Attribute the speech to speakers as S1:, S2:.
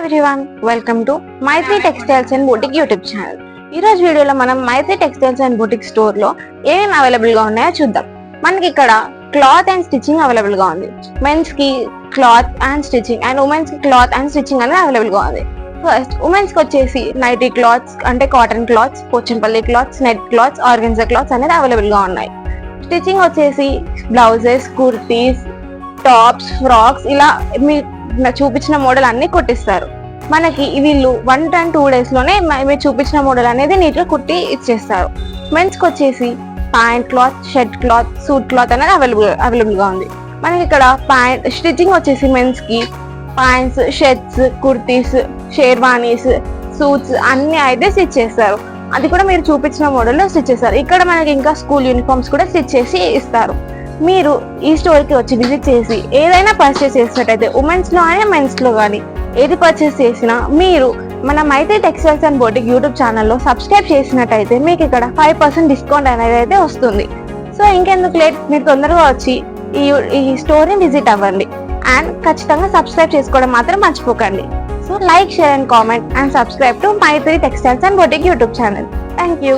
S1: Everyone, welcome to Maitri textiles and boutique YouTube channel. ఈ రోజు వీడియోలో మనం Maitri textiles and boutique store లో ఏమేమి అవైలబుల్ గా ఉన్నాయో చూద్దాం. మనకి ఇక్కడ క్లాత్ అండ్ స్టిచ్చింగ్ అవైలబుల్ గా ఉంది. మెన్స్ కి cloth and stitching and women's కి క్లాత్ అండ్ స్టిచ్చింగ్ అనేది అవైలబుల్ గా ఉంది. ఫస్ట్ ఉమెన్స్ కి వచ్చేసి నైటీ క్లాత్స్ అంటే cotton cloths, Pochampalli cloths, net cloths, organza cloths అనేది అవైలబుల్ గా ఉన్నాయి. స్టిచ్చింగ్ వచ్చేసి బ్లౌజెస్, కుర్తీస్, టాప్స్, ఫ్రాక్స్ ఇలా మీ చూపించిన మోడల్ అన్ని కుట్టిస్తారు. మనకి వీళ్ళు 1 and 2 days లోనే మీరు చూపించిన మోడల్ అనేది నీట్ గా కుట్టి ఇచ్చేస్తారు. మెన్స్ కి వచ్చేసి pant cloth, shirt cloth, suit cloth అనేది అవైలబుల్ గా ఉంది. మనకి ఇక్కడ ప్యాంట్ స్టిచ్చింగ్ వచ్చేసి మెన్స్ కి pants, shirts, kurtis, sherwanis, suits అన్ని అయితే స్టిచ్ చేస్తారు. అది కూడా మీరు చూపించిన మోడల్లో స్టిచ్ చేస్తారు. ఇక్కడ మనకి ఇంకా స్కూల్ యూనిఫామ్స్ కూడా స్టిచ్ చేసి ఇస్తారు. మీరు ఈ స్టోర్కి వచ్చి విజిట్ చేసి ఏదైనా పర్చేస్ చేసినట్టయితే ఉమెన్స్ లో అయినా మెన్స్ లో కానీ ఏది పర్చేస్ చేసినా మీరు మన మైత్రి టెక్స్టైల్స్ అండ్ బూటిక్ యూట్యూబ్ ఛానల్లో సబ్స్క్రైబ్ చేసినట్టయితే మీకు ఇక్కడ 5% డిస్కౌంట్ అనేది అయితే వస్తుంది. సో ఇంకెందుకు లేట్, మీరు తొందరగా వచ్చి ఈ స్టోర్ని విజిట్ అవ్వండి అండ్ ఖచ్చితంగా సబ్స్క్రైబ్ చేసుకోవడం మాత్రం మర్చిపోకండి. So like, share and comment and subscribe to Maitri textiles and boutique YouTube channel. Thank you.